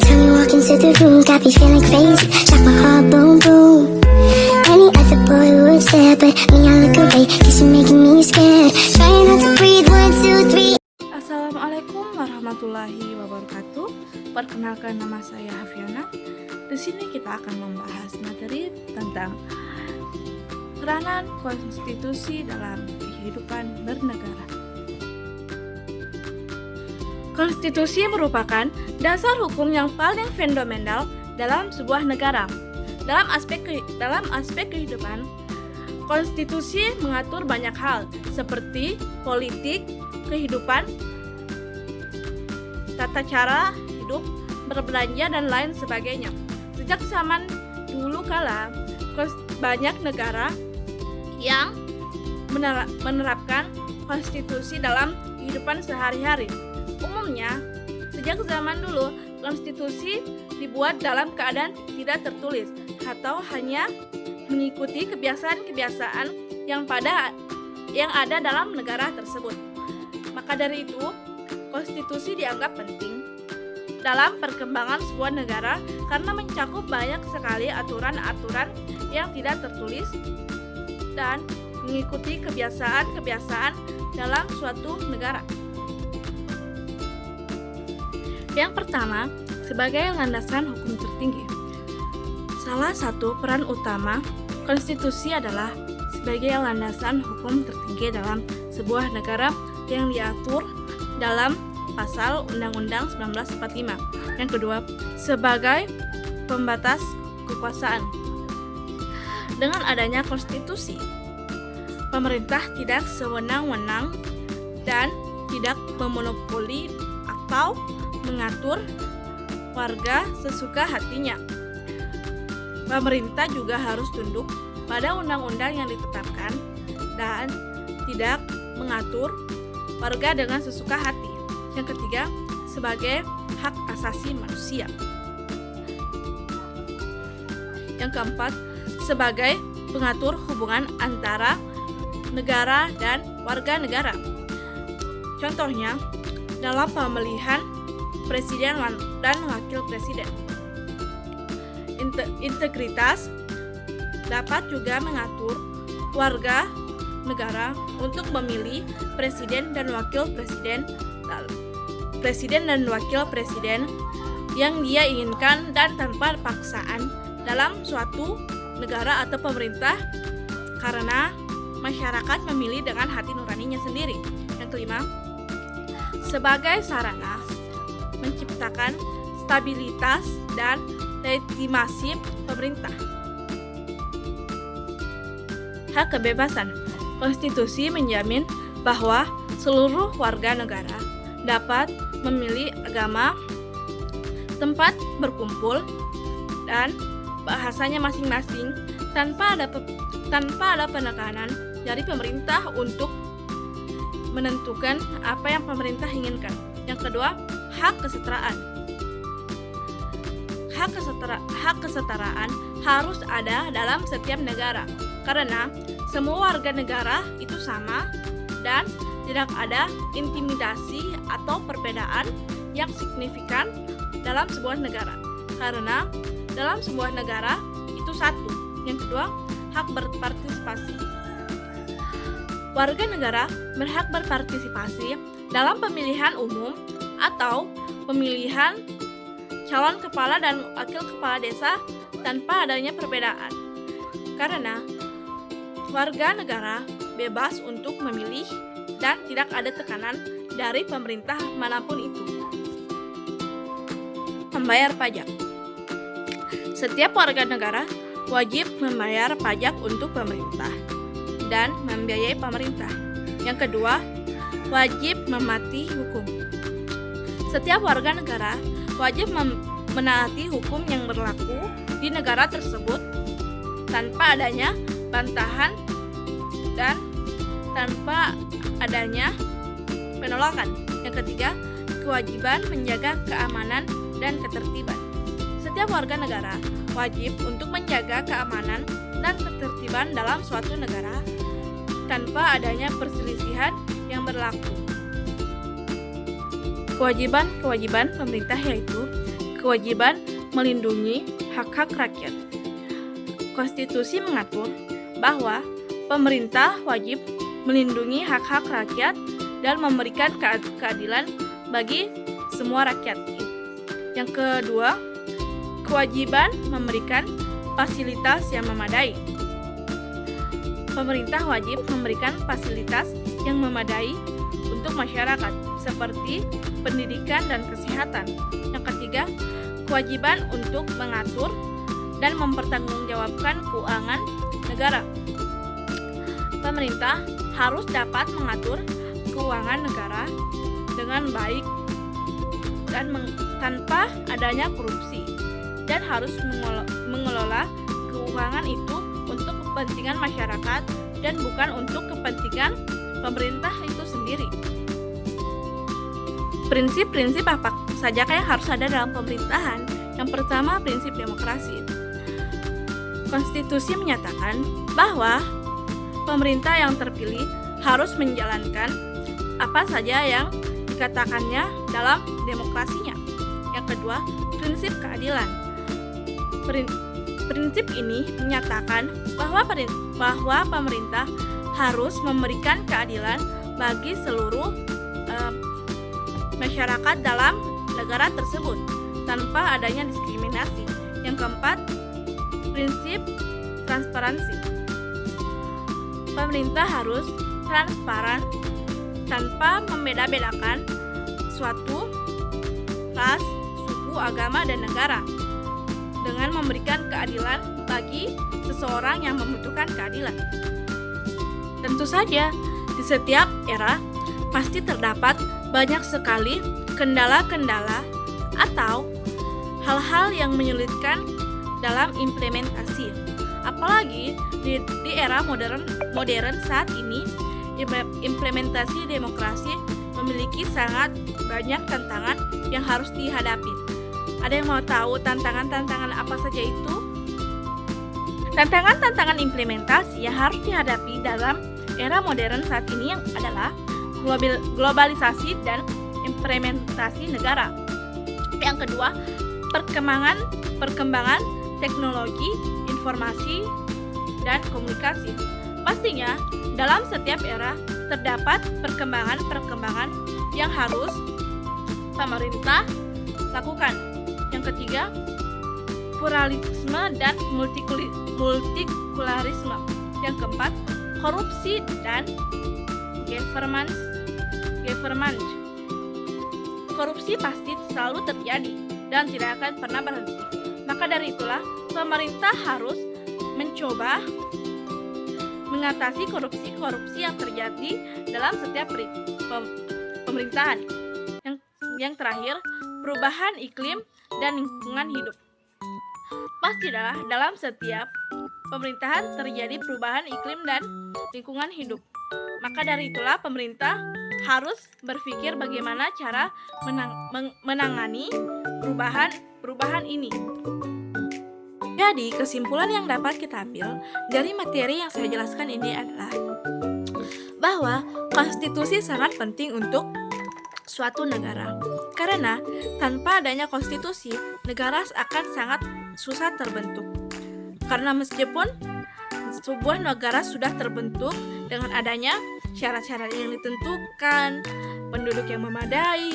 time you walk into the room, got me feeling crazy, shot my heart boom boom. Any other boy would stare, but me I look away, cause you're making me scared. Trying not to breathe, 1, 2, 3. Assalamualaikum warahmatullahi wabarakatuh. Perkenalkan, nama saya Hafiana. Di sini kita akan membahas materi tentang peranan konstitusi dalam kehidupan bernegara. Konstitusi merupakan dasar hukum yang paling fundamental dalam sebuah negara. Dalam aspek kehidupan, konstitusi mengatur banyak hal seperti politik, kehidupan, tata cara hidup, berbelanja, dan lain sebagainya. Sejak zaman dulu kala, banyak negara yang menerapkan konstitusi dalam kehidupan sehari-hari. Umumnya, sejak zaman dulu, konstitusi dibuat dalam keadaan tidak tertulis atau hanya mengikuti kebiasaan-kebiasaan yang ada dalam negara tersebut. Maka dari itu, konstitusi dianggap penting dalam perkembangan sebuah negara karena mencakup banyak sekali aturan-aturan yang tidak tertulis dan mengikuti kebiasaan-kebiasaan dalam suatu negara. Yang pertama, sebagai landasan hukum tertinggi. Salah satu peran utama konstitusi adalah sebagai landasan hukum tertinggi dalam sebuah negara yang diatur dalam pasal Undang-Undang 1945. Yang kedua, sebagai pembatas kekuasaan. Dengan adanya konstitusi, pemerintah tidak sewenang-wenang dan tidak memonopoli atau mengatur warga sesuka hatinya. Pemerintah juga harus tunduk pada undang-undang yang ditetapkan dan tidak mengatur warga dengan sesuka hati. Yang ketiga, sebagai hak asasi manusia. Yang keempat, sebagai pengatur hubungan antara negara dan warga negara. Contohnya, dalam pemilihan presiden dan wakil presiden. Integritas dapat juga mengatur warga negara untuk memilih presiden dan wakil presiden yang dia inginkan dan tanpa paksaan dalam suatu negara atau pemerintah karena masyarakat memilih dengan hati nuraninya sendiri. Yang kelima, sebagai sarana menciptakan stabilitas dan legitimasi pemerintah. Hak kebebasan. Konstitusi menjamin bahwa seluruh warga negara dapat memilih agama, tempat berkumpul, dan bahasanya masing-masing tanpa ada penekanan dari pemerintah untuk menentukan apa yang pemerintah inginkan. Yang kedua, hak kesetaraan. Hak kesetaraan harus ada dalam setiap negara karena semua warga negara itu sama dan tidak ada intimidasi atau perbedaan yang signifikan dalam sebuah negara karena dalam sebuah negara itu satu. Yang kedua, hak berpartisipasi. Warga negara berhak berpartisipasi dalam pemilihan umum atau pemilihan calon kepala dan wakil kepala desa tanpa adanya perbedaan. Karena warga negara bebas untuk memilih dan tidak ada tekanan dari pemerintah manapun itu. Membayar pajak. Setiap warga negara wajib membayar pajak untuk pemerintah dan membiayai pemerintah. Yang kedua, wajib mematuhi hukum. Setiap warga negara wajib menaati hukum yang berlaku di negara tersebut tanpa adanya bantahan dan tanpa adanya penolakan. Yang ketiga, kewajiban menjaga keamanan dan ketertiban. Setiap warga negara wajib untuk menjaga keamanan dan ketertiban dalam suatu negara tanpa adanya perselisihan yang berlaku. Kewajiban pemerintah yaitu kewajiban melindungi hak-hak rakyat. Konstitusi mengatur bahwa pemerintah wajib melindungi hak-hak rakyat dan memberikan keadilan bagi semua rakyat. Yang kedua, kewajiban memberikan fasilitas yang memadai. Pemerintah wajib memberikan fasilitas yang memadai untuk masyarakat seperti pendidikan dan kesehatan. Yang ketiga, kewajiban untuk mengatur dan mempertanggungjawabkan keuangan negara. Pemerintah harus dapat mengatur keuangan negara dengan baik dan tanpa adanya korupsi, dan harus mengelola keuangan itu untuk kepentingan masyarakat dan bukan untuk kepentingan pemerintah itu sendiri. Prinsip-prinsip apa saja yang harus ada dalam pemerintahan? Yang pertama, prinsip demokrasi. Konstitusi menyatakan bahwa pemerintah yang terpilih harus menjalankan apa saja yang dikatakannya dalam demokrasinya. Yang kedua, prinsip keadilan. Prinsip ini menyatakan bahwa pemerintah harus memberikan keadilan bagi seluruh masyarakat dalam negara tersebut tanpa adanya diskriminasi. Yang keempat, prinsip transparansi. Pemerintah harus transparan tanpa membeda-bedakan suatu ras, suku, agama, dan negara, dengan memberikan keadilan bagi seseorang yang membutuhkan keadilan. Tentu saja, di setiap era pasti terdapat banyak sekali kendala-kendala atau hal-hal yang menyulitkan dalam implementasi. Apalagi di era modern saat ini, implementasi demokrasi memiliki sangat banyak tantangan yang harus dihadapi. Ada yang mau tahu tantangan-tantangan apa saja itu? Tantangan-tantangan implementasi yang harus dihadapi dalam era modern saat ini yang adalah globalisasi dan implementasi negara. Yang kedua, perkembangan teknologi, informasi, dan komunikasi. Pastinya, dalam setiap era terdapat perkembangan yang harus pemerintah lakukan. Yang ketiga, pluralisme dan multikularisme. Yang keempat, korupsi dan governance. Korupsi pasti selalu terjadi dan tidak akan pernah berhenti. Maka dari itulah pemerintah harus mencoba mengatasi korupsi yang terjadi dalam setiap pemerintahan. Yang terakhir, perubahan iklim dan lingkungan hidup. Pastilah dalam setiap pemerintahan terjadi perubahan iklim dan lingkungan hidup. Maka dari itulah pemerintah harus berpikir bagaimana cara menangani perubahan ini. Jadi, kesimpulan yang dapat kita ambil dari materi yang saya jelaskan ini adalah bahwa konstitusi sangat penting untuk suatu negara. Karena tanpa adanya konstitusi, negara akan sangat susah terbentuk. Karena meskipun sebuah negara sudah terbentuk dengan adanya syarat-syarat yang ditentukan, penduduk yang memadai,